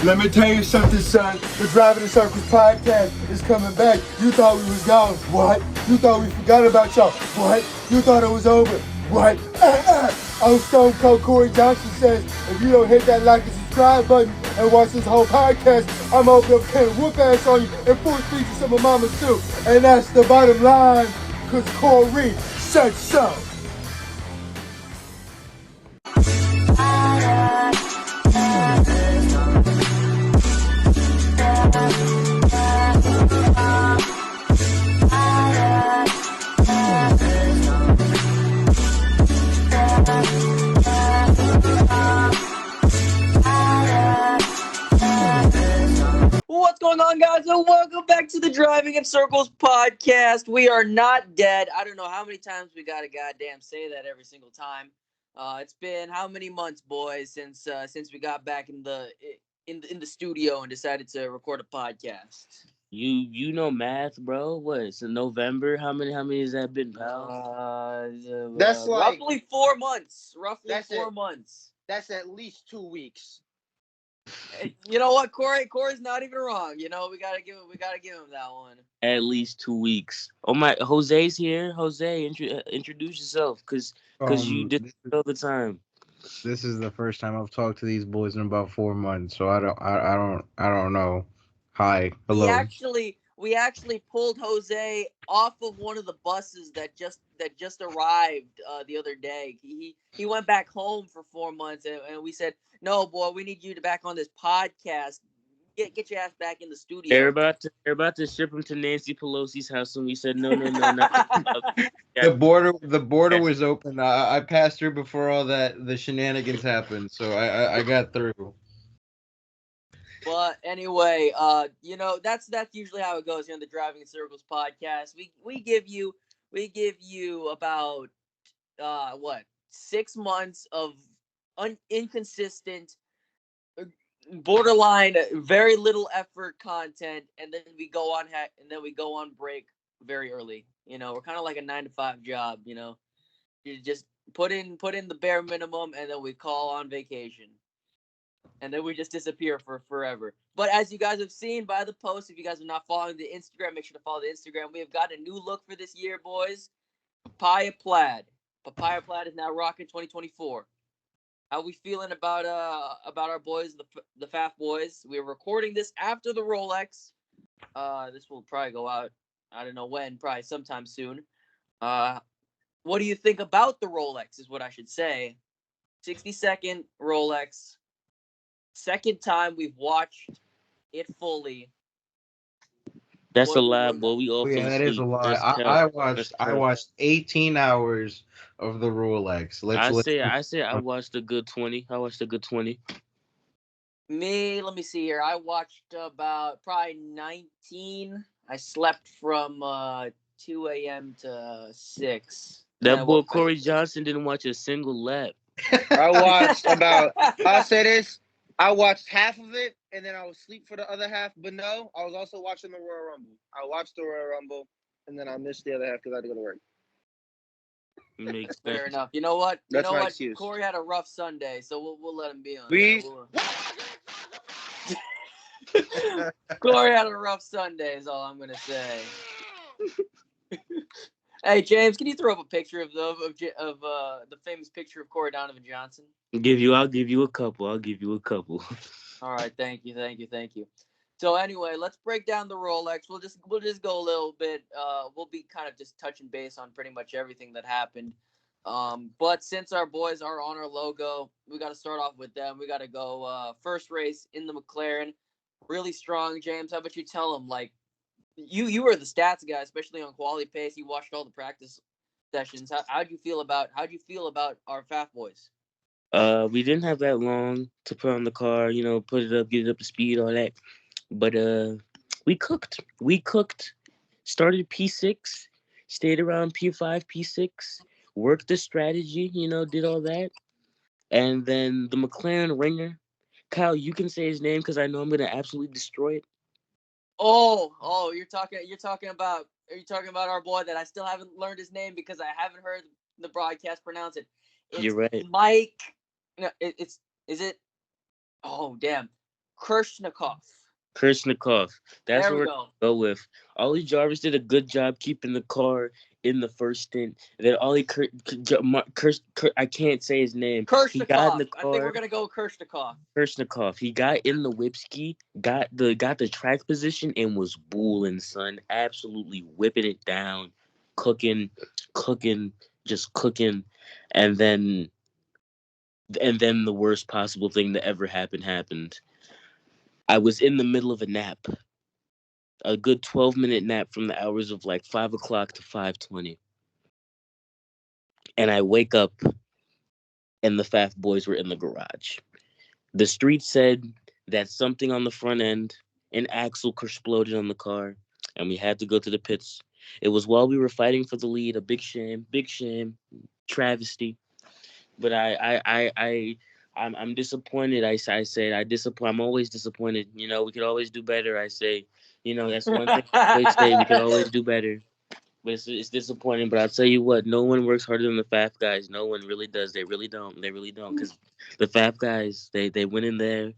Let me tell you something, son. The Driving in Circles podcast is coming back. You thought we was gone. What? You thought we forgot about y'all. What? You thought it was over. What? I'm Stone Cold Corey Johnson says, if you don't hit that like and subscribe button and watch this whole podcast, I'm open up can whoop ass on you and full speed to some of mamas too. And that's the bottom line, cause Corey said so. What's going on, guys? And welcome back to the Driving in Circles podcast. We are not dead. I don't know how many times we gotta goddamn say that every single time. It's been how many months, boys, since we got back in the studio and decided to record a podcast. You know math, bro. What? It's in November. How many has that been, pal? That's like roughly 4 months. That's 4 it. months. That's at least 2 weeks. You know what, Corey's not even wrong. You know, we gotta give him that one. At least 2 weeks. Oh my, Jose's here. Jose, introduce yourself, cause you did it all the time. This is the first time I've talked to these boys in about 4 months, so I don't know. Hi, hello. We actually pulled Jose off of one of the buses that just arrived the other day. He went back home for 4 months, and we said, "No, boy, we need you to back on this podcast. Get your ass back in the studio." They're about to ship him to Nancy Pelosi's house, and we said, no. The border was open. I passed through before all the shenanigans happened, so I got through. But anyway, you know, that's usually how it goes here on the Driving in Circles podcast. We give you about 6 months of inconsistent, borderline, very little effort content, and then we go on break very early. You know, we're kind of like a 9-to-5 job. You know, you just put in the bare minimum, and then we call on vacation. And then we just disappear for forever. But as you guys have seen by the post, if you guys are not following the Instagram, make sure to follow the Instagram. We have got a new look for this year, boys. Papaya Plaid. Papaya Plaid is now rocking 2024. How we feeling about our boys, the Faf boys? We're recording this after the Rolex. This will probably go out, I don't know when, probably sometime soon. What do you think about the Rolex is what I should say. 60-second Rolex. Second time we've watched it fully. That's a lie, boy. We all Yeah, that is a lie. I watched 18 hours of the Rolex. I say I watched a good 20. Me, let me see here. I watched about probably 19. I slept from 2 a.m. to 6. That boy Corey Johnson didn't watch a single lap. I'll say this. I watched half of it, and then I was asleep for the other half. But no, I was also watching the Royal Rumble. I watched the Royal Rumble, and then I missed the other half because I had to go to work. Makes Fair sense. enough. You know what? That's my excuse. Corey had a rough Sunday, so we'll let him be on. Corey had a rough Sunday, is all I'm gonna say. Hey James, can you throw up a picture of the famous picture of Corey Donovan Johnson? I'll give you a couple. All right, thank you. So anyway, let's break down the Rolex. We'll just go a little bit. We'll be kind of just touching base on pretty much everything that happened. But since our boys are on our logo, we got to start off with them. We got to go first race in the McLaren, really strong. James, how about you tell them, like, you were the stats guy, especially on Quality Pace. You watched all the practice sessions. How'd you feel about our Faf boys? We didn't have that long to put on the car, you know, put it up, get it up to speed, all that. But we cooked. Started P6, stayed around P5, P6, worked the strategy, you know, did all that. And then the McLaren ringer, Kyle, you can say his name because I know I'm gonna absolutely destroy it. Oh, you're talking about our boy that I still haven't learned his name because I haven't heard the broadcast pronounce it. It's You're right. Mike. No, is it? Oh, damn. Kirshnikov. Kirshnikov. That's There what we we're go. go with. Ollie Jarvis did a good job keeping the car in the first stint. Then I can't say his name. He got in Kirshnikov. the I think we're car. gonna go Kirshnikov. Kirshnikov. He got in the whipski, got the track position, and was booling, son. Absolutely whipping it down, cooking, just cooking, and then the worst possible thing that ever happened. I was in the middle of a nap, a good 12-minute nap from the hours of like 5 o'clock to 5:20, and I wake up, and the Faf boys were in the garage. The street said that something on the front end, an axle exploded on the car, and we had to go to the pits. It was while we were fighting for the lead, a big shame, travesty. But I'm disappointed. I'm always disappointed. You know, we could always do better. I say, you know, that's one thing I always say. We could always do better. But it's disappointing. But I'll tell you what, no one works harder than the FAF guys. No one really does. They really don't. They really don't. Because the FAF guys, they went in there,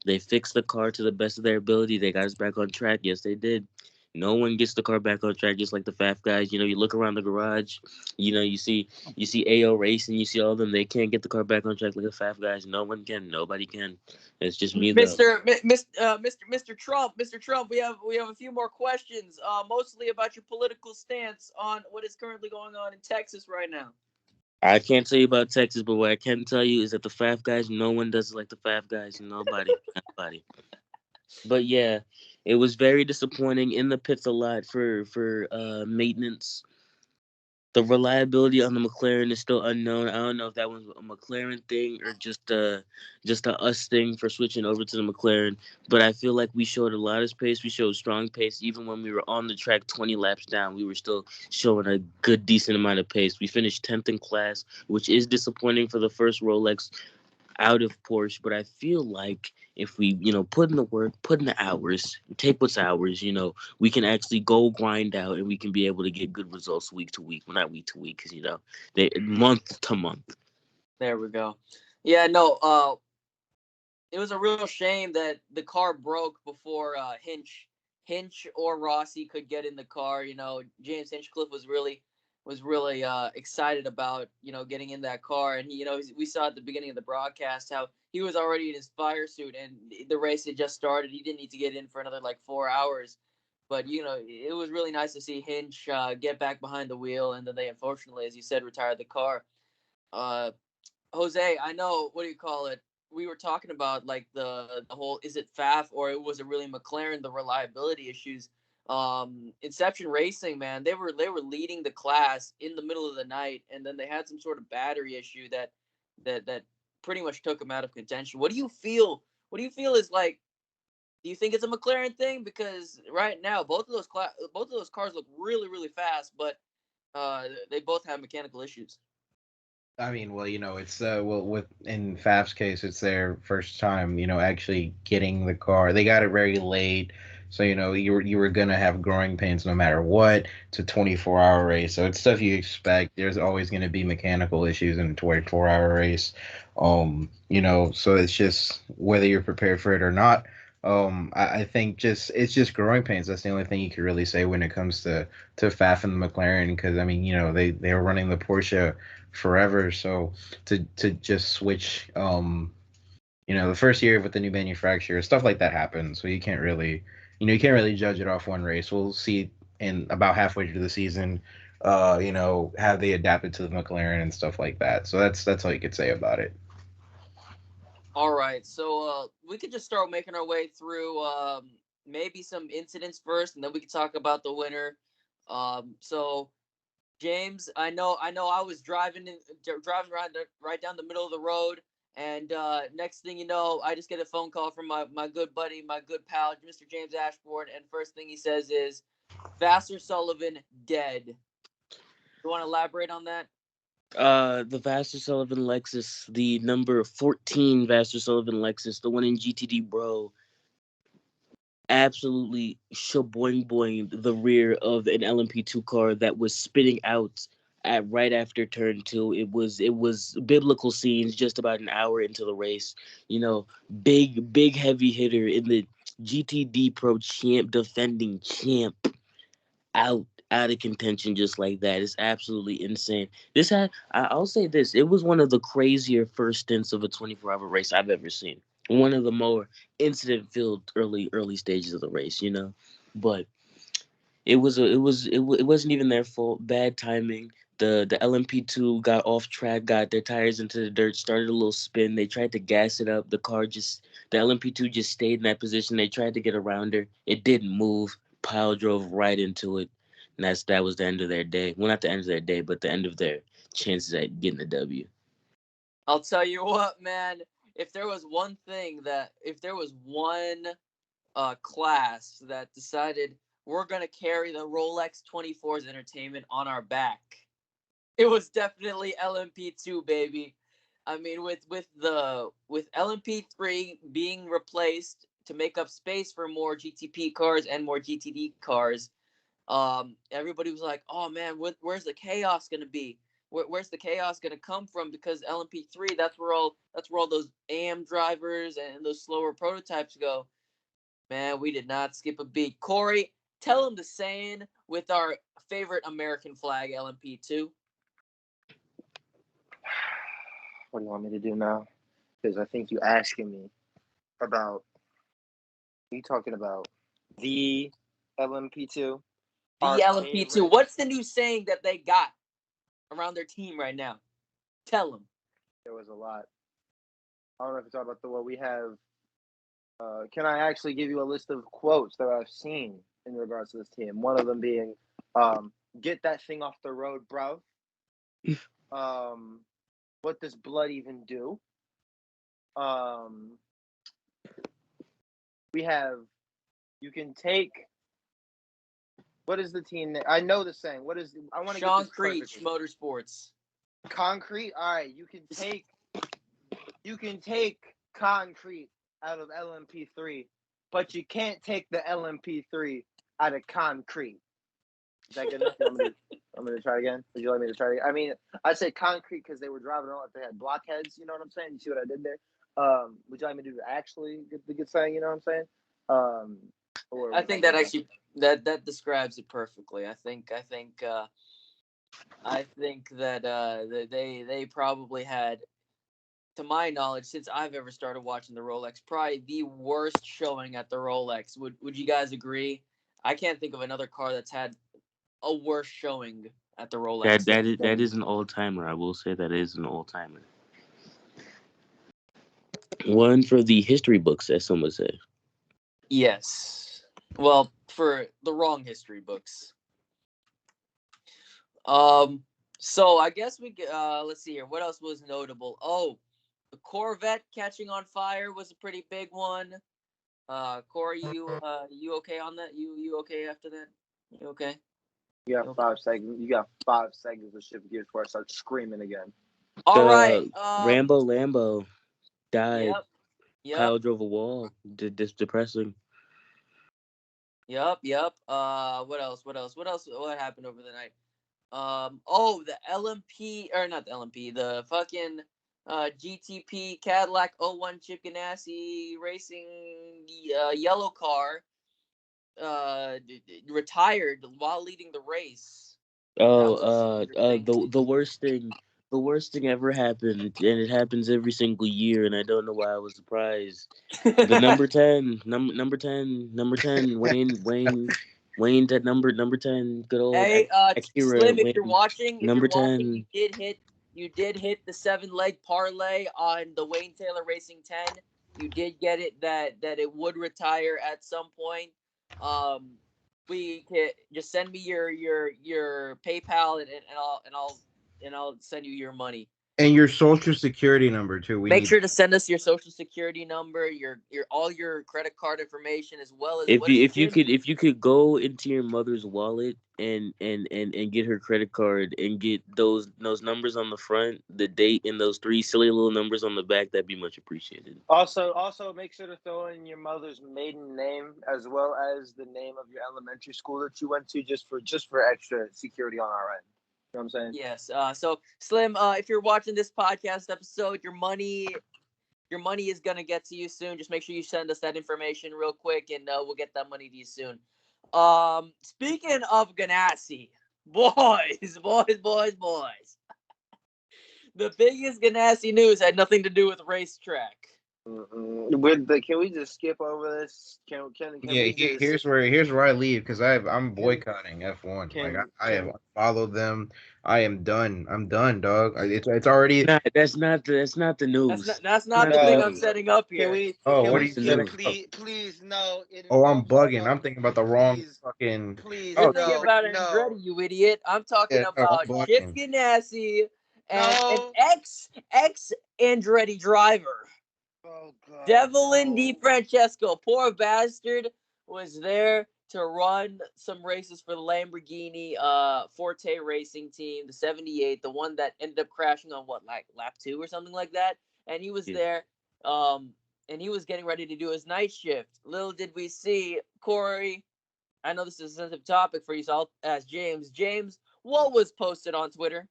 they fixed the car to the best of their ability. They got us back on track. Yes, they did. No one gets the car back on track just like the FAF guys. You know, you look around the garage, you know, you see AO Racing, you see all of them. They can't get the car back on track like the FAF guys. No one can. Nobody can. It's just me though. Mr. Trump, we have a few more questions, mostly about your political stance on what is currently going on in Texas right now. I can't tell you about Texas, but what I can tell you is that the FAF guys, no one does it like the FAF guys. Nobody. But yeah, it was very disappointing in the pits a lot for maintenance. The reliability on the McLaren is still unknown. I don't know if that was a McLaren thing or just a us thing for switching over to the McLaren. But I feel like we showed a lot of pace. We showed strong pace. Even when we were on the track 20 laps down, we were still showing a good, decent amount of pace. We finished 10th in class, which is disappointing for the first Rolex out of Porsche. But I feel like if we, you know, put in the work, put in the hours, take what's ours, you know, we can actually go grind out and we can be able to get good results week to week. Well, not week to week, because, you know, month to month. There we go. Yeah, no, it was a real shame that the car broke before Hinch or Rossi could get in the car. You know, James Hinchcliffe was really excited about, you know, getting in that car, and he, you know, we saw at the beginning of the broadcast how he was already in his fire suit, and the race had just started. He didn't need to get in for another like 4 hours, but you know, it was really nice to see Hinch get back behind the wheel, and then they unfortunately, as you said, retired the car. Jose, I know, what do you call it? We were talking about like the whole, is it FAF or was it really McLaren, the reliability issues. Inception Racing, man, they were leading the class in the middle of the night, and then they had some sort of battery issue that pretty much took them out of contention. What do you feel is like, do you think it's a McLaren thing? Because right now both of those cars look really, really fast, but they both have mechanical issues. I mean, well, you know, it's with in Faf's case, it's their first time, you know, actually getting the car. They got it very late, so you know, you were gonna have growing pains no matter what. It's a 24-hour race, so it's stuff you expect. There's always gonna be mechanical issues in a 24-hour race, you know. So it's just whether you're prepared for it or not. I think it's just growing pains. That's the only thing you could really say when it comes to Faf and the McLaren, because I mean, you know, they were running the Porsche forever, so to just switch, you know, the first year with the new manufacturer, stuff like that happens, so you can't really judge it off one race. We'll see in about halfway through the season, you know, have they adapted to the McLaren and stuff like that. So that's all you could say about it. All right, so we could just start making our way through maybe some incidents first, and then we can talk about the winner. So James, I know I was driving right down the middle of the road, and next thing you know, I just get a phone call from my good buddy, my good pal, Mr. James Ashford, and first thing he says is, Vasser Sullivan dead. You want to elaborate on that? The Vasser Sullivan Lexus, the number 14 Vasser Sullivan Lexus, the one in GTD Bro, absolutely shaboing boing the rear of an LMP2 car that was spitting out right after turn 2. It was biblical scenes just about an hour into the race. You know, big heavy hitter in the GTD Pro champ, defending champ, out of contention just like that. It's absolutely insane. I'll say this, it was one of the crazier first stints of a 24-hour race I've ever seen. One of the more incident filled early stages of the race, you know. But it wasn't even their fault. Bad timing. The LMP2 got off track, got their tires into the dirt, started a little spin. They tried to gas it up. The LMP2 just stayed in that position. They tried to get around her. It didn't move. Pile drove right into it. And that was the end of their day. Well, not the end of their day, but the end of their chances at getting the W. I'll tell you what, man. If there was one class that decided we're gonna carry the Rolex 24's entertainment on our back, it was definitely LMP2, baby. I mean, with LMP3 being replaced to make up space for more GTP cars and more GTD cars, everybody was like, "Oh man, where's the chaos gonna be? Where's the chaos gonna come from?" Because LMP3, that's where all those AM drivers and those slower prototypes go. Man, we did not skip a beat. Corey, tell them the saying with our favorite American flag, LMP2. What do you want me to do now? Because I think you asking me about. You talking about the LMP2? The Our LMP2. favorite. What's the new saying that they got around their team right now? Tell them. There was a lot. I don't know if you're talking about the what we have. Can I actually give you a list of quotes that I've seen in regards to this team? One of them being, "Get that thing off the road, bro." What does blood even do? We have. You can take. What is the team that I know the saying? What is I want to get Sean this Creech, perfectly. Motorsports. Concrete. All right, you can take concrete out of LMP3, but you can't take the LMP3 out of concrete. Is that good enough? I'm gonna try again. Would you like me to try again? I mean, I said concrete because they were driving around like they had blockheads. You know what I'm saying? You see what I did there? Would you like me to actually get the good saying? You know what I'm saying? Or I think that actually that describes it perfectly. I think that they probably had, to my knowledge, since I've ever started watching the Rolex, probably the worst showing at the Rolex. Would you guys agree? I can't think of another car that's had a worse showing at the Rolex. That is an all timer. I will say that is an all timer. One for the history books, as some would say. Yes. Well, for the wrong history books. So I guess let's see here. What else was notable? Oh, the Corvette catching on fire was a pretty big one. Corey, you okay on that? You okay after that? You okay? You got 5 seconds. You got 5 seconds to shift gears before I start screaming again. All right. Rambo Lambo died. Yep. Kyle drove a wall. Depressing. Yep. What else? What happened over the night? The LMP, or not the LMP, the fucking GTP Cadillac 01 Chip Ganassi Racing yellow car retired while leading the race. The worst thing ever happened, and it happens every single year, and I don't know why I was surprised. The number 10, Wayne, that number 10, good old Hey, Akira Slim, if Wayne, you're watching, number 10. you did hit the 7-leg parlay on the Wayne Taylor Racing 10. You did get it that it would retire at some point. We can just send me your PayPal and I'll send you your money. And your social security number too. Make sure to send us your social security number, your all your credit card information, as well as If you could go into your mother's wallet and get her credit card and get those numbers on the front, the date, and those 3 silly little numbers on the back, that'd be much appreciated. Also make sure to throw in your mother's maiden name as well as the name of your elementary school that you went to, just for extra security on our end. You know what I'm saying? Yes. So Slim, if you're watching this podcast episode, your money is gonna get to you soon. Just make sure you send us that information real quick, and we'll get that money to you soon. Speaking of Ganassi, boys. The biggest Ganassi news had nothing to do with racetrack. Can we just skip over this? Can Yeah, we just? here's where I leave because I'm boycotting F1. Like I have unfollowed them. I am done. I'm done, dog. It's already. That's not the news. That's not the Not thing the I'm news. setting up here. Can we? Oh, Can what are we? you Can setting up? Please, no. It Oh, I'm involves bugging. no. I'm thinking about the wrong Please, fucking. please, Oh, Thinking no, about no, Andretti, you idiot. I'm talking yeah, no, about I'm Chip bugging. Ganassi and an no. ex Andretti driver. Oh God. Devlin no. DiFrancesco, poor bastard, was there to run some races for the Lamborghini Forte Racing team, the 78, the one that ended up crashing on like lap 2 or something like that. And he was Yeah. there, and he was getting ready to do his night shift. Little did we see, Corey. I know this is a sensitive topic for you, so I'll ask James. James, what was posted on Twitter?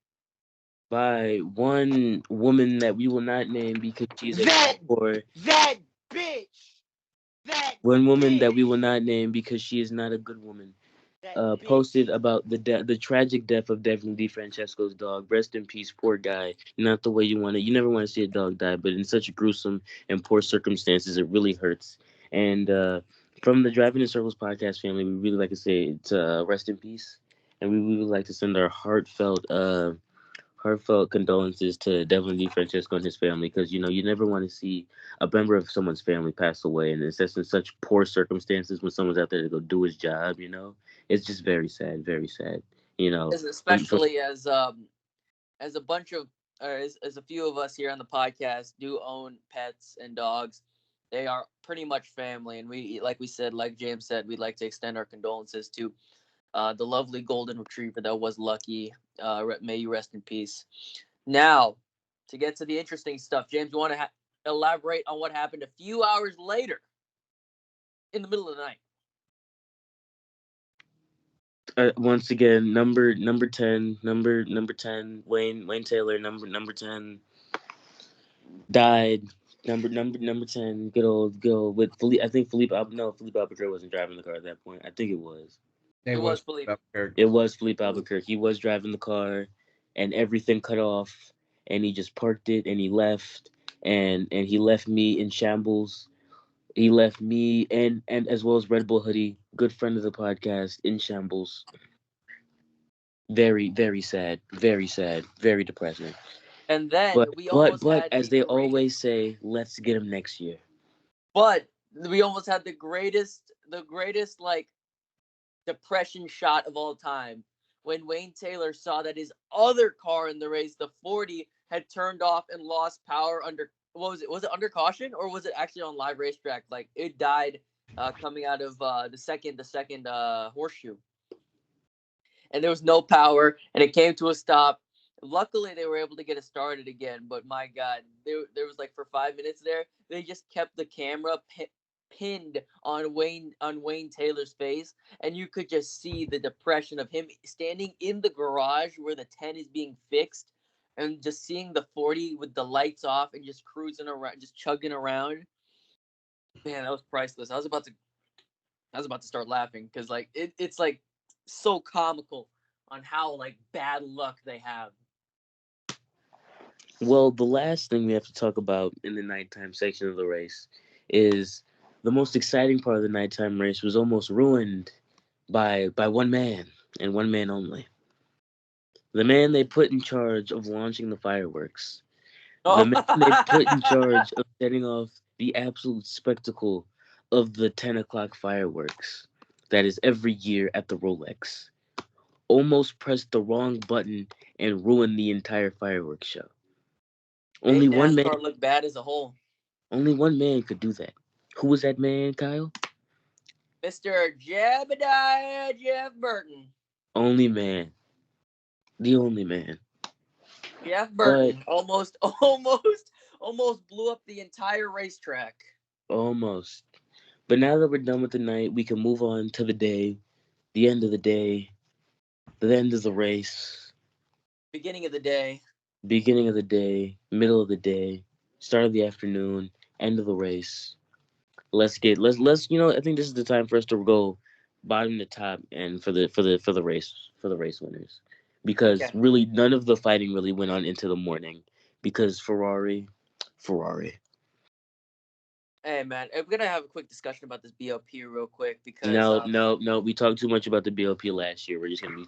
By one woman that we will not name because she's a That or that bitch. That one woman bitch. that we will not name because she is not a good woman. That bitch. Posted about the tragic death of Devin DiFrancesco's dog. Rest in peace, poor guy. Not the way you want it. You never want to see a dog die, but in such gruesome and poor circumstances, it really hurts. And from the Driving in Circles podcast family, we really like to say to rest in peace, and we would like to send our heartfelt condolences to Devin DiFrancesco and his family, because you never want to see a member of someone's family pass away, and it's just in such poor circumstances when someone's out there to go do his job. It's just very sad, very sad. Especially as a bunch of or as a few of us here on the podcast do own pets and dogs, they are pretty much family, and like James said, we'd like to extend our condolences to the lovely golden retriever that was Lucky. May you rest in peace. Now, to get to the interesting stuff, James, you want to elaborate on what happened a few hours later in the middle of the night? Once again, number 10, Wayne Taylor, number 10, died. Number 10, good old with Philippe. I think Philippe Albuquerque wasn't driving the car at that point. I think it was. It was Philippe. It was Philippe Albuquerque. He was driving the car, and everything cut off, and he just parked it, and he left, and he left me in shambles. He left me and as well as Red Bull Hoodie, good friend of the podcast, in shambles. Very, very sad. Very sad. Very depressing. And then But we almost had as the they always say, let's get him next year. But we almost had the greatest like depression shot of all time when Wayne Taylor saw that his other car in the race, the 40, had turned off and lost power under, what was it? Was it under caution, or was it actually on live racetrack? Like, it died coming out of the second horseshoe. And there was no power, and it came to a stop. Luckily, they were able to get it started again, but my God, there was like for 5 minutes there, they just kept the camera pinned on Wayne Taylor's face, and you could just see the depression of him standing in the garage where the 10 is being fixed, and just seeing the 40 with the lights off and just cruising around, just chugging around. Man, that was priceless. I was about to start laughing because like it's like so comical on how like bad luck they have. Well, the last thing we have to talk about in the nighttime section of the race is the most exciting part of the nighttime race was almost ruined by one man and one man only. The man they put in charge of launching the fireworks. The man they put in charge of setting off the absolute spectacle of the 10 o'clock fireworks that is every year at the Rolex almost pressed the wrong button and ruined the entire fireworks show. Only Made one man. NASCAR look bad as a whole. Only one man could do that. Who was that man, Kyle? Mr. Jebediah Jeff Burton. Only man. The only man. Jeff Burton almost blew up the entire racetrack. Almost. But now that we're done with the night, we can move on to the day, the end of the day, the end of the race. Beginning of the day. Beginning of the day, middle of the day, start of the afternoon, end of the race. Let's I think this is the time for us to go bottom to top and for the race winners. Because Okay. really none of the fighting really went on into the morning because Ferrari. Hey man, we're gonna have a quick discussion about this BOP real quick because No. We talked too much about the BOP last year. We're just gonna be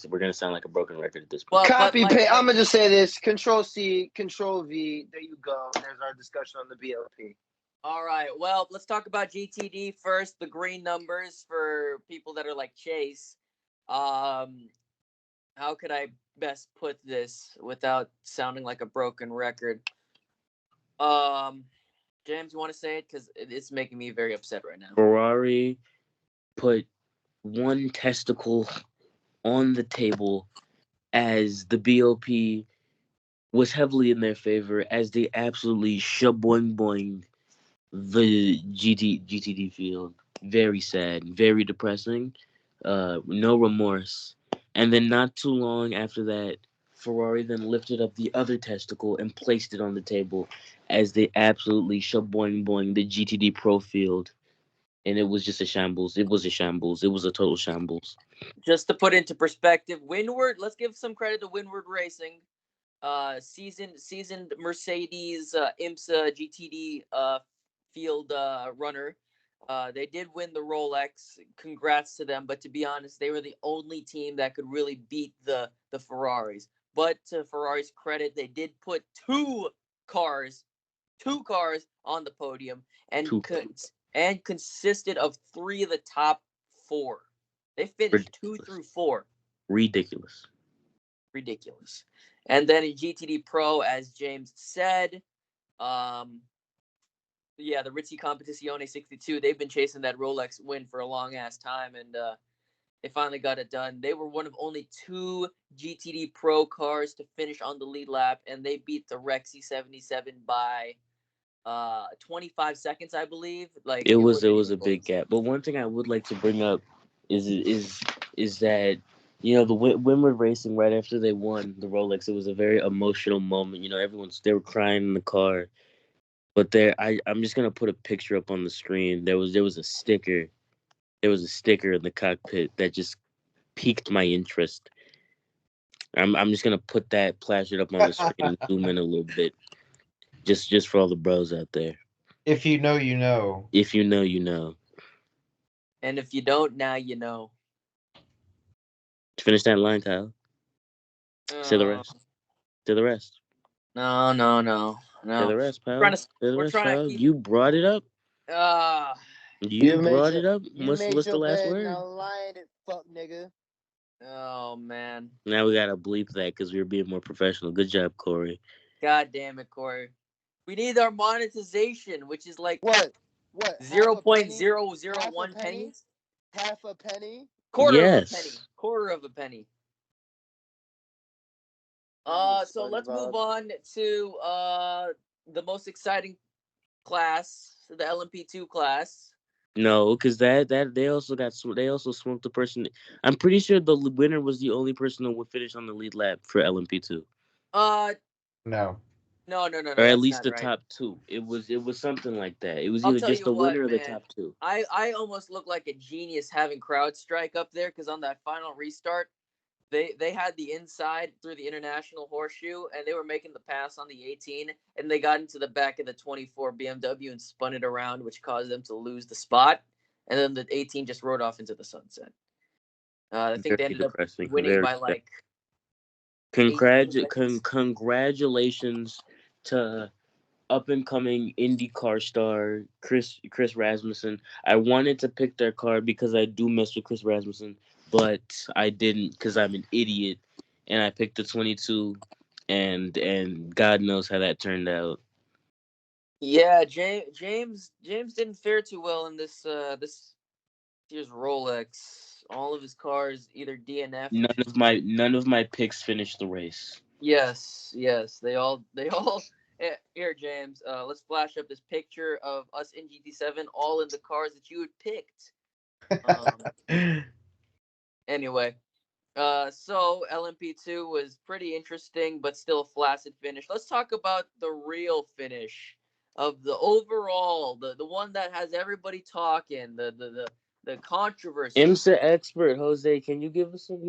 we're gonna sound like a broken record at this point. well, but Copy like, paste. I'm gonna just say this: Control C, Control V. There you go. There's our discussion on the BLP. all right. Well, let's talk about GTD first. The green numbers for people that are like Chase. How could I best put this without sounding like a broken record? James, you want to say it because it's making me very upset right now. Ferrari put one testicle on the table as the BOP was heavily in their favor as they absolutely shaboing boing the GTD field. Very sad, very depressing. No remorse. And then not too long after that, Ferrari then lifted up the other testicle and placed it on the table as they absolutely shaboing boing the GTD Pro field. And it was just a shambles. It was a shambles. It was a total shambles. Just to put into perspective, Windward. Let's give some credit to Windward Racing. Seasoned Mercedes IMSA GTD field runner. They did win the Rolex. Congrats to them. But to be honest, they were the only team that could really beat the Ferraris. But to Ferrari's credit, they did put two cars on the podium and consisted of three of the top four. They finished Ridiculous. 2 through 4. Ridiculous. And then in GTD Pro, as James said, the Rizzi Competizione 62, they've been chasing that Rolex win for a long ass time, and they finally got it done. They were one of only 2 GTD Pro cars to finish on the lead lap, and they beat the Rexy 77 by 25 seconds, I believe. Like it was a big gap. But one thing I would like to bring up is that the Windward Racing right after they won the Rolex, it was a very emotional moment. They were crying in the car. But I'm just gonna put a picture up on the screen. There was a sticker. There was a sticker in the cockpit that just piqued my interest. I'm just gonna put that plastered up on the screen and zoom in a little bit, just for all the bros out there. If you know, you know. If you know, you know. And if you don't, now you know. Finish that line, Kyle. Say the rest. Say the rest. No. Say the rest, pal. We're trying to keep... You brought it up. You brought it up. What's the last word? Now lie in it, fuck nigga. Oh man. Now we gotta bleep that because we were being more professional. Good job, Corey. God damn it, Corey. We need our monetization, which is like what 0.001 pennies. Half a penny. Quarter of a penny. So let's move on to the most exciting class, the LMP2 class. No, because that they also smoked the person. I'm pretty sure the winner was the only person that would finish on the lead lap for LMP2. No. No. Or at least the top 2. It was something like that. It was either just the winner or the top 2. I almost look like a genius having CrowdStrike up there because on that final restart, they had the inside through the international horseshoe and they were making the pass on the 18 and they got into the back of the 24 BMW and spun it around, which caused them to lose the spot. And then the 18 just rode off into the sunset. I think they ended up winning by like. Congratulations to up and coming IndyCar star Chris Rasmussen. I wanted to pick their car because I do mess with Chris Rasmussen, but I didn't because I'm an idiot, and I picked the 22, and God knows how that turned out. Yeah, James didn't fare too well in this year's Rolex. All of his cars either DNF. None of my picks finished the race. Yes, they all. Here, James. Let's flash up this picture of us in GT7, all in the cars that you had picked. Anyway, So LMP2 was pretty interesting, but still a flaccid finish. Let's talk about the real finish of the overall, the one that has everybody talking, the controversy. IMSA expert Jose, can you give us some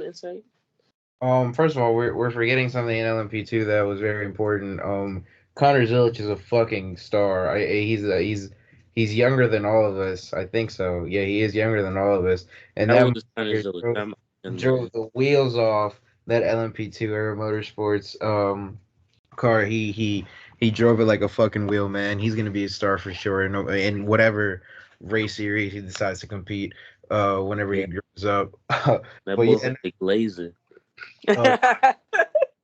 insight? First of all, we're forgetting something in LMP2 that was very important. Connor Zilic is a fucking star. He's younger than all of us. I think so. Yeah, he is younger than all of us. And That that was kind of motherfucker Zillich. drove the wheels off that LMP2 Aero Motorsports car. He drove it like a fucking wheel, man. He's gonna be a star for sure. In whatever race series he decides to compete. Whenever he Yeah, grows up. that But boy yeah, like laser. uh,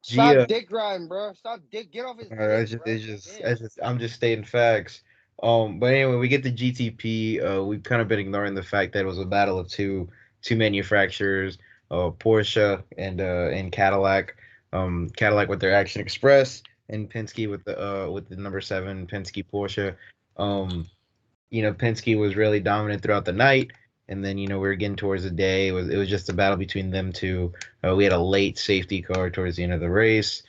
Stop Gia. dick riding, bro. Stop dick. Get off his dick, bro. Damn. I'm just stating facts. But anyway, we get the GTP. We've kind of been ignoring the fact that it was a battle of two manufacturers, Porsche and Cadillac. Cadillac with their Action Express, and Penske with the number 7 Penske Porsche. Um, Penske was really dominant throughout the night, and then we were getting towards the day. It was just a battle between them two. We had a late safety car towards the end of the race.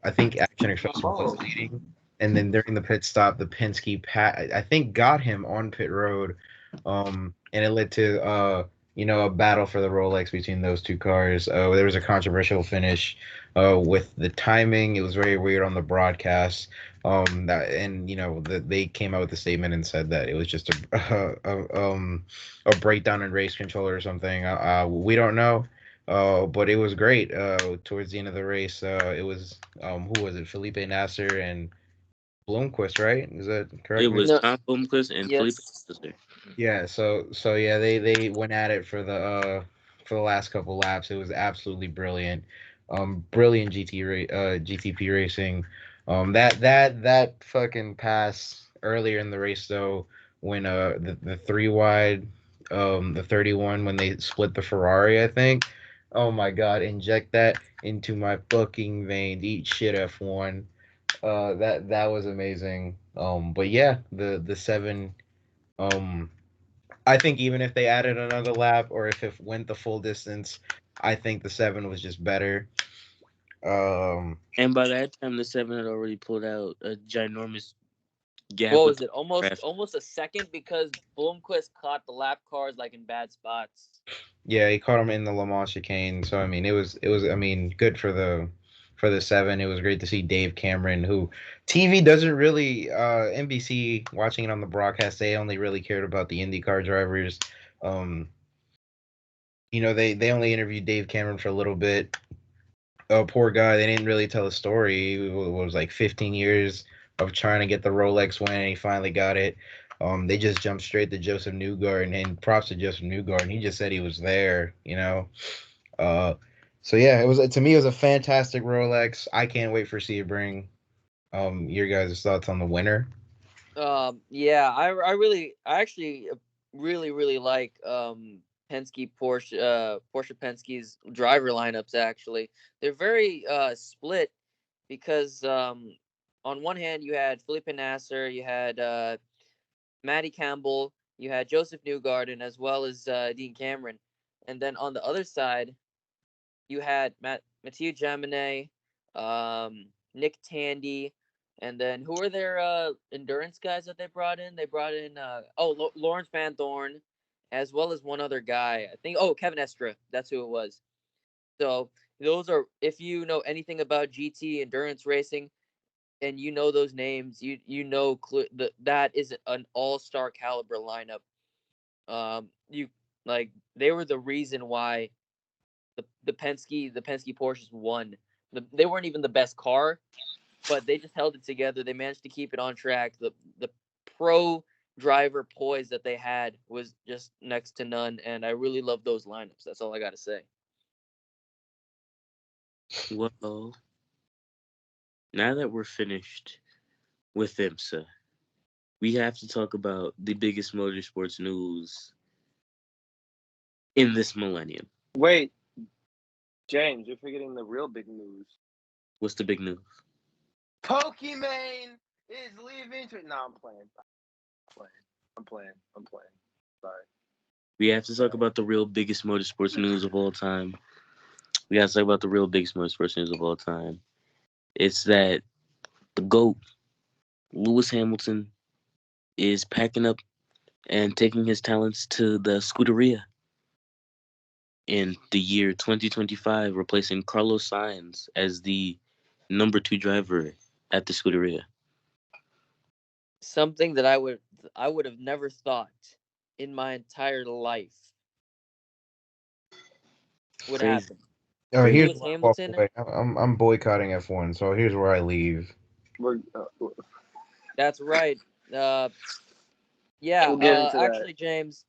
I think Action Express was leading, and then during the pit stop, the Penske I think got him on pit road, and it led to a battle for the Rolex between those two cars. There was a controversial finish with the timing. It was very weird on the broadcast. They came out with a statement and said that it was just a breakdown in race control or something. We don't know. But it was great. Towards the end of the race, it was who was it? Felipe Nasser and Bloomquist, right? Is that It correct? was No, Tom Blomqvist and Felipe yes. Nasser. Yeah. So yeah, they went at it for the last couple laps. It was absolutely brilliant. Brilliant GTP racing. That fucking pass earlier in the race though, when the 3 wide, the 31, when they split the Ferrari, I think. Oh my god, inject that into my fucking veins. Eat shit, F1. That was amazing. But yeah, the 7, um I think even if they added another lap or if it went the full distance, I think the 7 was just better. Um, And by that time, the 7 had already pulled out a ginormous gap What with was the it? Almost traffic. almost a second because Bloomquist caught the lap cars like in bad spots. yeah, he caught him in the Le Mans chicane, so I mean, it was I mean, good for the 7. It was great to see Dave Cameron, who TV doesn't really NBC watching it on the broadcast. They only really cared about the IndyCar drivers. Um, they only interviewed Dave Cameron for a little bit. Oh, poor guy. They didn't really tell a story. It was like 15 years of trying to get the Rolex win, and he finally got it. They just jumped straight to Joseph Newgarden, and props to Joseph Newgarden. He just said he was there. Uh, so yeah, to me, it was a fantastic Rolex. I can't wait for Sebring. Your guys' thoughts on the winner? Yeah, I actually really like Penske Porsche Penske's driver lineups. Actually, they're very split because on one hand you had Felipe Nasser, you had Matty Campbell, you had Joseph Newgarden, as well as Dean Cameron, and then on the other side you had Mathieu Jaminet, Nick Tandy, and then who were their endurance guys that they brought in? They brought in Lawrence Van Thorn, as well as one other guy. I think Kevin Estra. That's who it was. So those are, if you know anything about GT endurance racing and you know those names, that is an all-star caliber lineup. You like they were the reason why the Penske Porsches won. They weren't even the best car, but they just held it together. They managed to keep it on track. The pro driver poise that they had was just next to none, and I really love those lineups. That's all I got to say. Well, now that we're finished with IMSA, we have to talk about the biggest motorsports news in this millennium. Wait, James, you're forgetting the real big news. What's the big news? Pokimane is leaving. No, I'm playing. I'm playing. Sorry. We have to talk about the real biggest motorsports news of all time. We have to talk about the real biggest motorsports news of all time. It's that the GOAT, Lewis Hamilton, is packing up and taking his talents to the Scuderia in the year 2025, replacing Carlos Sainz as the number 2 driver at the Scuderia. Something that I would have never thought in my entire life would Crazy. happen. Crazy. Here's Lewis where I walk Hamilton, away. I'm boycotting F1, so here's where I leave. We're, that's right. Yeah, we'll get into that. actually, James,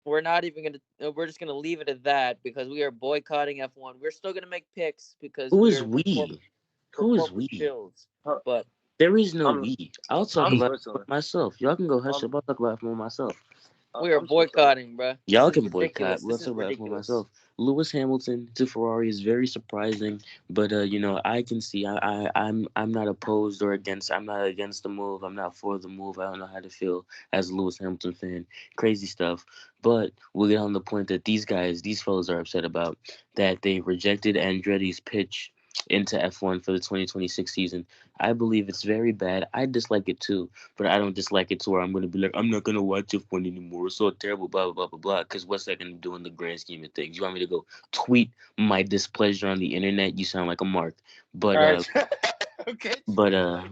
we're not even gonna. We're just gonna leave it at that because we are boycotting F1. We're still gonna make picks because Who is we're we? we're Who is corporate we? shills. Huh, But There is no I'm we. I'll talk I'm about Switzerland. it myself. Y'all can go hush I'm up. I'll talk about F1 myself. we are I'm Switzerland. boycotting, bruh. Y'all This is can boycott. ridiculous. Let's This talk is about F1 ridiculous. myself. Lewis Hamilton to Ferrari is very surprising, but I can see. I'm not opposed or against. I'm not against the move. I'm not for the move. I don't know how to feel as a Lewis Hamilton fan. Crazy stuff. But we'll get on the point that these fellas are upset about that they rejected Andretti's pitch into F1 for the 2026 season. I believe it's very bad. I dislike it too, but I don't dislike it to where I'm going to be like, I'm not going to watch F1 anymore. It's so terrible, blah, blah, blah, blah, blah. Because what's that going to do in the grand scheme of things? You want me to go tweet my displeasure on the internet? You sound like a mark. But, All right. Okay. but I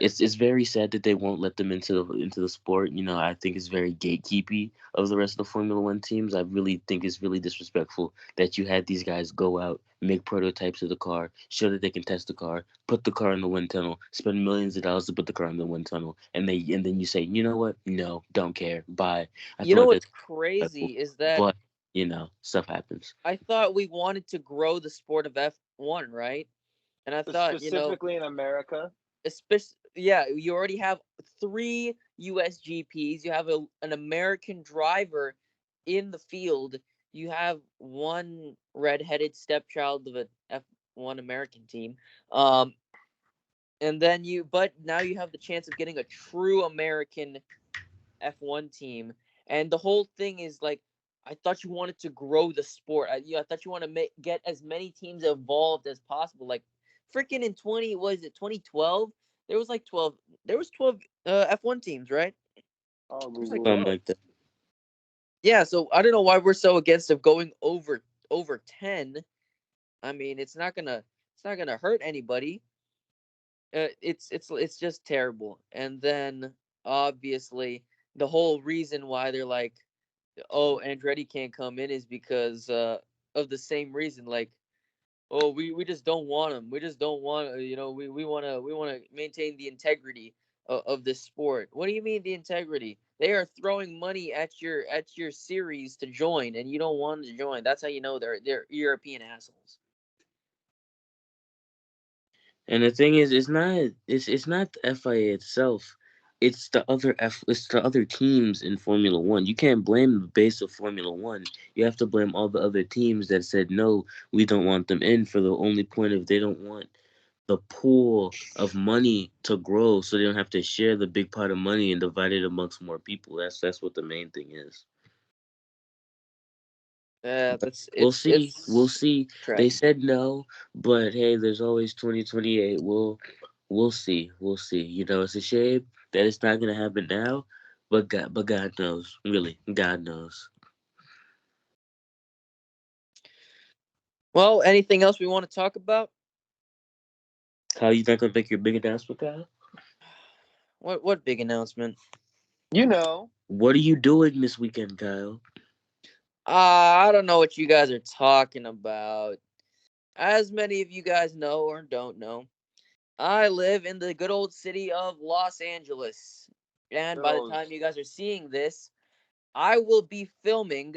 it's very sad that they won't let them into the sport. I think it's very gatekeepy of the rest of the Formula One teams. I really think it's really disrespectful that you had these guys go out, make prototypes of the car, show that they can test the car, put the car in the wind tunnel, spend millions of dollars to put the car in the wind tunnel, and then you say, you know what? No, don't care. Bye. I You feel know like what's that's crazy disrespectful, is that but stuff happens. I thought we wanted to grow the sport of F1, right? And I thought, specifically in America. especially, yeah, you already have 3 USGPs. You have an American driver in the field. You have one redheaded stepchild of an F1 American team. Um, and then but now you have the chance of getting a true American F1 team. And the whole thing is like, I thought you wanted to grow the sport. I thought you want to get as many teams involved as possible. Like, freaking in 2012? There was like 12. There was 12 F1 teams, right? Oh, There's like Google. 12. Something like that. Yeah, so I don't know why we're so against of going over 10. I mean, it's not gonna hurt anybody. It's just terrible. And then obviously the whole reason why they're like, oh, Andretti can't come in is because of the same reason. Like, oh, we just don't want him. We just don't want we want to maintain the integrity of this sport. What do you mean the integrity? They are throwing money at your series to join, and you don't want them to join. That's how you know they're European assholes. And the thing is, it's not the FIA itself. It's the other teams in Formula One. You can't blame the base of Formula One. You have to blame all the other teams that said no, we don't want them in for the only point of they don't want the pool of money to grow, so they don't have to share the big pot of money and divide it amongst more people. That's what the main thing is. That's We'll it's see. We'll it's see. They tragic. said no, but hey, there's always 2028. We'll see. We'll see. It's a shame that it's not gonna happen now, but God knows. Really, God knows. Well, anything else we want to talk about? Kyle, you not gonna make your big announcement, Kyle? What big announcement? You know. What are you doing this weekend, Kyle? I don't know what you guys are talking about. As many of you guys know or don't know, I live in the good old city of Los Angeles. And by the Those. time you guys are seeing this, I will be filming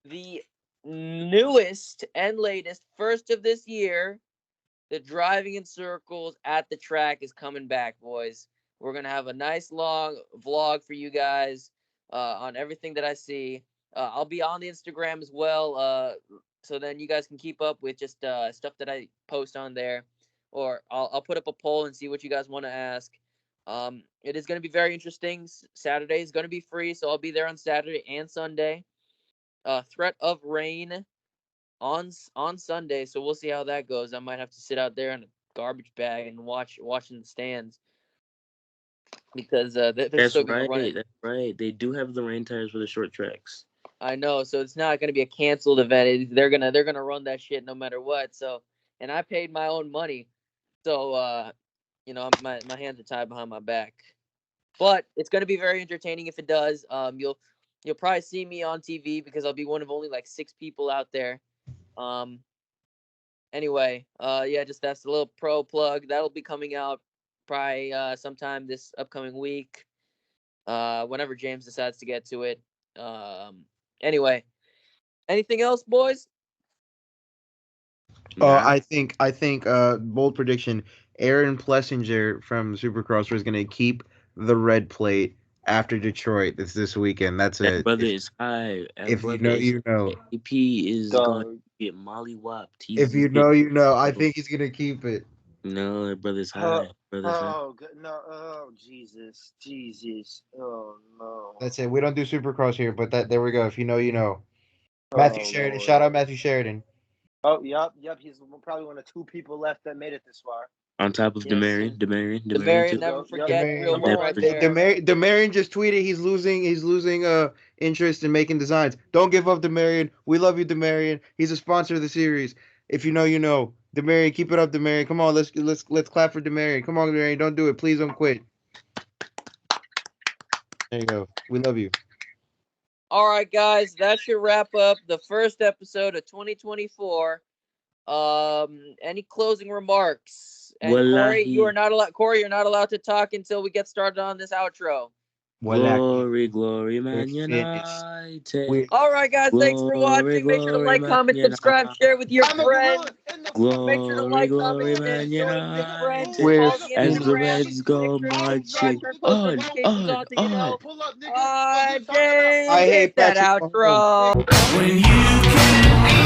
the newest and latest, first of this year. The driving in circles at the track is coming back, boys. We're going to have a nice long vlog for you guys on everything that I see. I'll be on the Instagram as well, so then you guys can keep up with just stuff that I post on there. Or I'll put up a poll and see what you guys want to ask. It is going to be very interesting. Saturday is going to be free, so I'll be there on Saturday and Sunday. Threat of rain on Sunday, so we'll see how that goes. I might have to sit out there in a garbage bag and watching the stands because they're That's still going to run right. it. That's right. They do have the rain tires for the short tracks. I know, so it's not going to be a canceled event. They're gonna run that shit no matter what. So, and I paid my own money, so my hands are tied behind my back. But it's going to be very entertaining if it does. You'll probably see me on TV because I'll be one of only like 6 people out there. Anyway, yeah, just that's a little pro plug. That'll be coming out probably sometime this upcoming week. Whenever James decides to get to it. Anyway, anything else, boys? Nah. I think bold prediction. Aaron Plessinger from Supercross is going to keep the red plate after Detroit this weekend. That's That it. brother is high. That If you brother know, is you know. AP is going Dog. to get mollywopped. If you know, you know. I think he's going to keep it. No, that brother's high. Brother's high. Oh, no. Oh, Jesus. Oh, no. That's it. We don't do Supercross here, but there we go. If you know, you know. Matthew Sheridan. Lord. Shout out Matthew Sheridan. Oh, yep. He's probably one of 2 people left that made it this far. On top of Yes, Demarion, yes. Demarion, too. never Yep, forget yep. real one right there. Demarion just tweeted he's losing interest in making designs. Don't give up, Demarion. We love you, Demarion. He's a sponsor of the series. If you know, you know. Demarion, keep it up, Demarion. Come on, let's clap for Demarion. Come on, Demarion, don't do it. Please don't quit. There you go. We love you. All right, guys, that should wrap up the first episode of 2024. Any closing remarks? And Corey, you're not allowed to talk until we get started on this outro. Glory, Man United. All right, guys, thanks for watching. Make sure to like, comment, subscribe, share with your friends. Make sure to like, comment, Man share with your friends. As the Reds go marching on. James, I hate that Patrick Mahomes. outro. When you can